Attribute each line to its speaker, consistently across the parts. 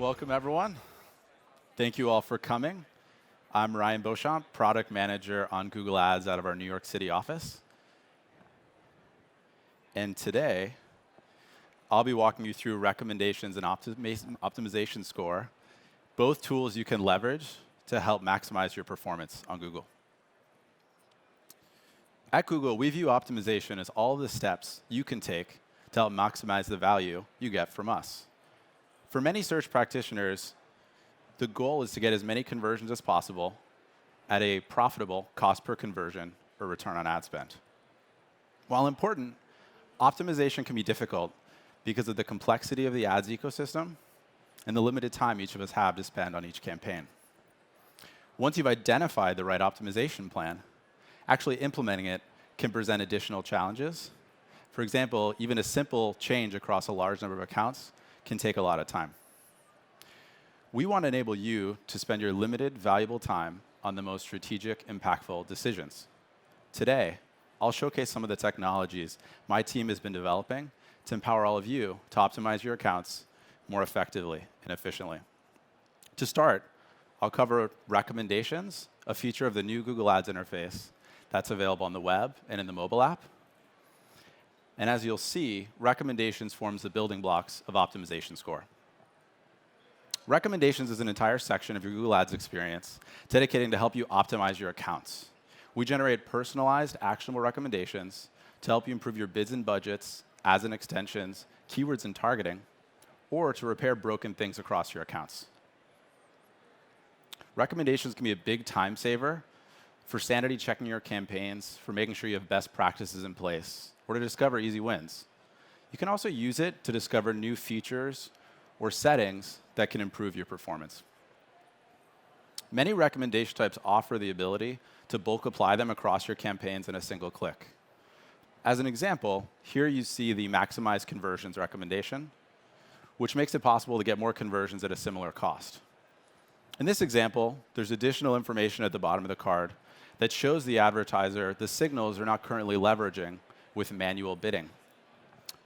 Speaker 1: Welcome, everyone. Thank you all for coming. I'm Ryan Beauchamp, product manager on Google Ads out of our New York City office. And today, I'll be walking you through recommendations and optimization score, both tools you can leverage to help maximize your performance on Google. At Google, we view optimization as all the steps you can take to help maximize the value you get from us. For many search practitioners, the goal is to get as many conversions as possible at a profitable cost per conversion or return on ad spend. While important, optimization can be difficult because of the complexity of the ads ecosystem and the limited time each of us have to spend on each campaign. Once you've identified the right optimization plan, actually implementing it can present additional challenges. For example, even a simple change across a large number of accounts can take a lot of time. We want to enable you to spend your limited, valuable time on the most strategic, impactful decisions. Today, I'll showcase some of the technologies my team has been developing to empower all of you to optimize your accounts more effectively and efficiently. To start, I'll cover recommendations, a feature of the new Google Ads interface that's available on the web and in the mobile app. And as you'll see, recommendations forms the building blocks of optimization score. Recommendations is an entire section of your Google Ads experience dedicated to help you optimize your accounts. We generate personalized, actionable recommendations to help you improve your bids and budgets, ads and extensions, keywords and targeting, or to repair broken things across your accounts. Recommendations can be a big time saver for sanity checking your campaigns, for making sure you have best practices in place, or to discover easy wins. You can also use it to discover new features or settings that can improve your performance. Many recommendation types offer the ability to bulk apply them across your campaigns in a single click. As an example, here you see the maximize conversions recommendation, which makes it possible to get more conversions at a similar cost. In this example, there's additional information at the bottom of the card that shows the advertiser the signals they're not currently leveraging with manual bidding.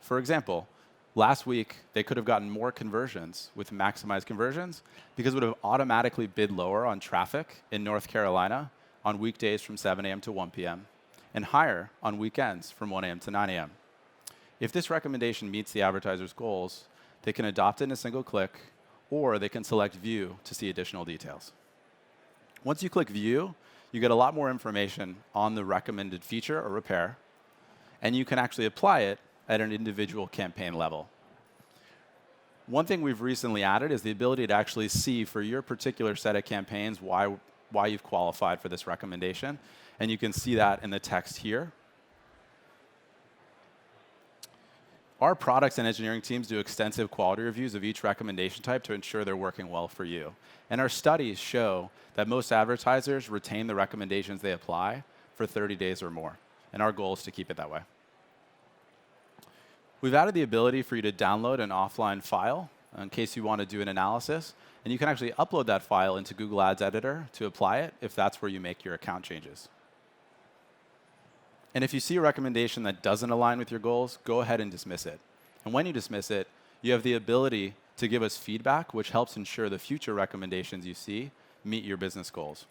Speaker 1: For example, last week, they could have gotten more conversions with maximized conversions because it would have automatically bid lower on traffic in North Carolina on weekdays from 7 a.m. to 1 p.m. and higher on weekends from 1 a.m. to 9 a.m. If this recommendation meets the advertiser's goals, they can adopt it in a single click, or they can select View to see additional details. Once you click View, you get a lot more information on the recommended feature or repair, and you can actually apply it at an individual campaign level. One thing we've recently added is the ability to actually see for your particular set of campaigns why you've qualified for this recommendation, and you can see that in the text here. Our products and engineering teams do extensive quality reviews of each recommendation type to ensure they're working well for you. And our studies show that most advertisers retain the recommendations they apply for 30 days or more. And our goal is to keep it that way. We've added the ability for you to download an offline file in case you want to do an analysis. And you can actually upload that file into Google Ads Editor to apply it if that's where you make your account changes. And if you see a recommendation that doesn't align with your goals, go ahead and dismiss it. And when you dismiss it, you have the ability to give us feedback, which helps ensure the future recommendations you see meet your business goals.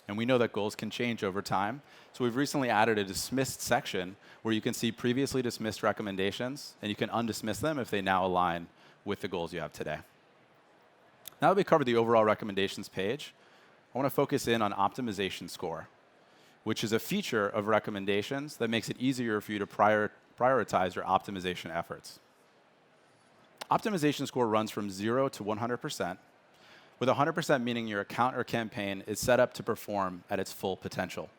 Speaker 1: And we know that goals can change over time. So we've recently added a dismissed section where you can see previously dismissed recommendations, and you can undismiss them if they now align with the goals you have today. Now that we covered the overall recommendations page, I want to focus in on optimization score, which is a feature of recommendations that makes it easier for you to prioritize your optimization efforts. Optimization score runs from 0 to 100%, with 100% meaning your account or campaign is set up to perform at its full potential.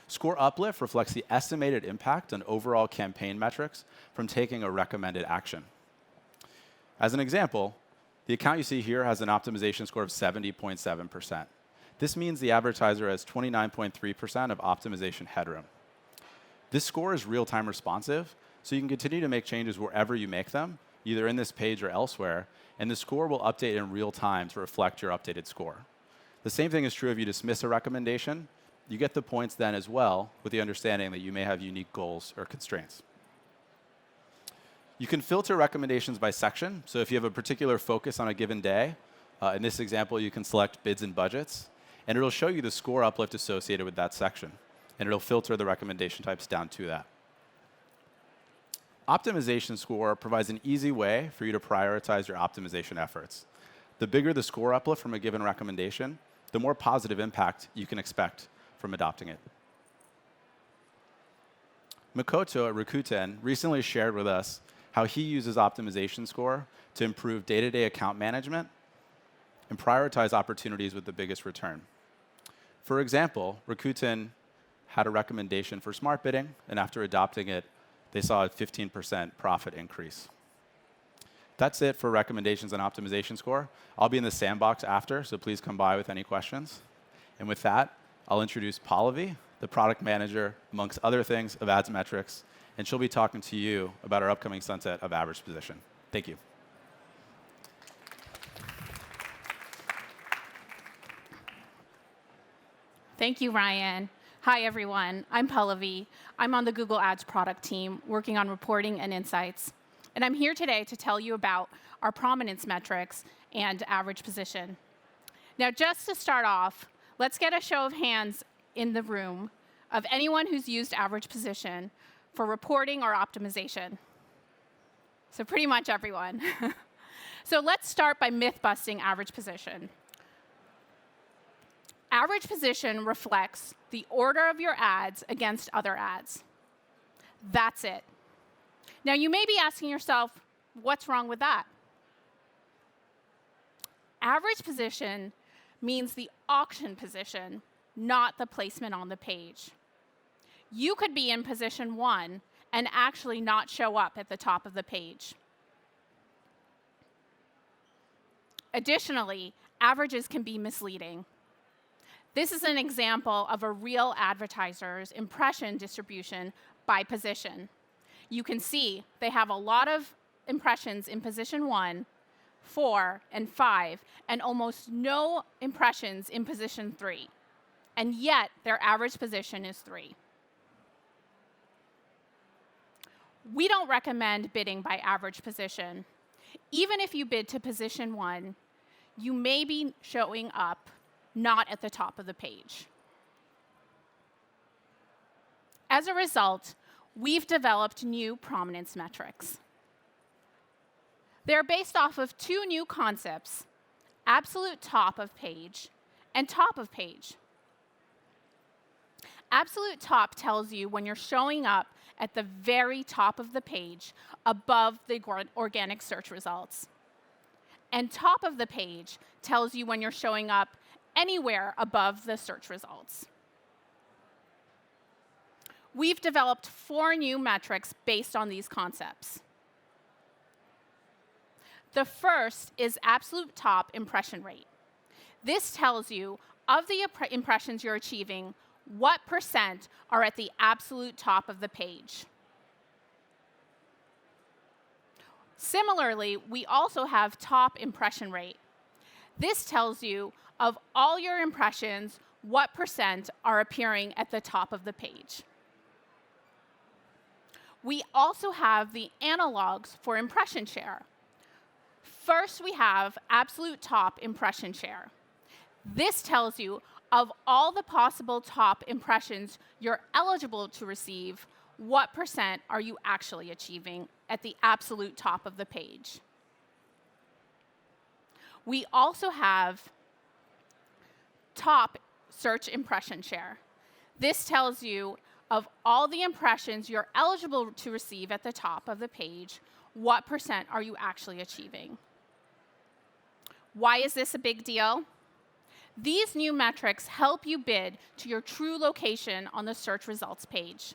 Speaker 1: Score uplift reflects the estimated impact on overall campaign metrics from taking a recommended action. As an example, the account you see here has an optimization score of 70.7%. This means the advertiser has 29.3% of optimization headroom. This score is real-time responsive, so you can continue to make changes wherever you make them, either in this page or elsewhere, and the score will update in real time to reflect your updated score. The same thing is true if you dismiss a recommendation. You get the points then as well, with the understanding that you may have unique goals or constraints. You can filter recommendations by section. So if you have a particular focus on a given day, in this example, you can select bids and budgets, and it'll show you the score uplift associated with that section. And it'll filter the recommendation types down to that. Optimization score provides an easy way for you to prioritize your optimization efforts. The bigger the score uplift from a given recommendation, the more positive impact you can expect from adopting it. Makoto at Rakuten recently shared with us how he uses optimization score to improve day-to-day account management and prioritize opportunities with the biggest return. For example, Rakuten had a recommendation for smart bidding, and after adopting it, they saw a 15% profit increase. That's it for recommendations and optimization score. I'll be in the sandbox after, so please come by with any questions. And with that, I'll introduce Pallavi, the product manager, amongst other things, of Ads Metrics, and she'll be talking to you about our upcoming sunset of average position. Thank you.
Speaker 2: Thank you, Ryan. Hi, everyone. I'm Pallavi. I'm on the Google Ads product team, working on reporting and insights. And I'm here today to tell you about our prominence metrics and average position. Now, just to start off, let's get a show of hands in the room of anyone who's used average position for reporting or optimization. So pretty much everyone. So let's start by myth-busting average position. Average position reflects the order of your ads against other ads. That's it. Now, you may be asking yourself, what's wrong with that? Average position means the auction position, not the placement on the page. You could be in position 1 and actually not show up at the top of the page. Additionally, averages can be misleading. This is an example of a real advertiser's impression distribution by position. You can see they have a lot of impressions in position 1, 4, and 5, and almost no impressions in position 3. And yet, their average position is 3. We don't recommend bidding by average position. Even if you bid to position 1, you may be showing up not at the top of the page. As a result, we've developed new prominence metrics. They're based off of 2 new concepts, absolute top of page and top of page. Absolute top tells you when you're showing up at the very top of the page above the organic search results. And top of the page tells you when you're showing up anywhere above the search results. We've developed 4 new metrics based on these concepts. The first is absolute top impression rate. This tells you, of the impressions you're achieving, what % are at the absolute top of the page. Similarly, we also have top impression rate. This tells you, of all your impressions, what % are appearing at the top of the page. We also have the analogs for impression share. First, we have absolute top impression share. This tells you, of all the possible top impressions you're eligible to receive, what % are you actually achieving at the absolute top of the page. We also have top search impression share. This tells you, of all the impressions you're eligible to receive at the top of the page, what % are you actually achieving. Why is this a big deal? These new metrics help you bid to your true location on the search results page.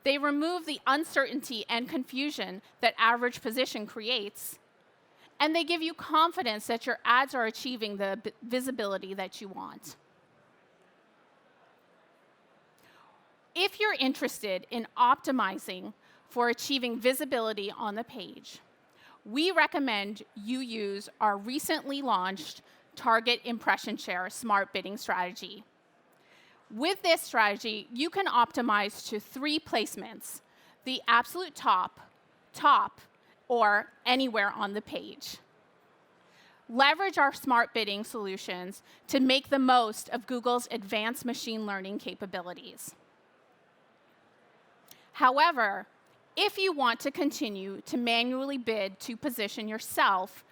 Speaker 2: They remove the uncertainty and confusion that average position creates, and they give you confidence that your ads are achieving the visibility that you want. If you're interested in optimizing for achieving visibility on the page, we recommend you use our recently launched Target Impression Share Smart Bidding strategy. With this strategy, you can optimize to 3 placements: the absolute top, top, or anywhere on the page. Leverage our smart bidding solutions to make the most of Google's advanced machine learning capabilities. However, if you want to continue to manually bid to position yourself,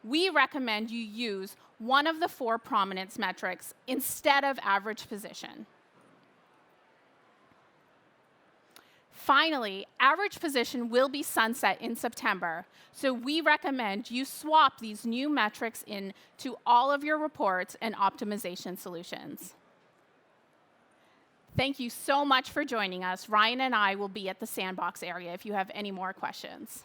Speaker 2: we recommend you use one of the 4 prominence metrics instead of average position. Finally, average position will be sunset in September, so we recommend you swap these new metrics into all of your reports and optimization solutions. Thank you so much for joining us. Ryan and I will be at the sandbox area if you have any more questions.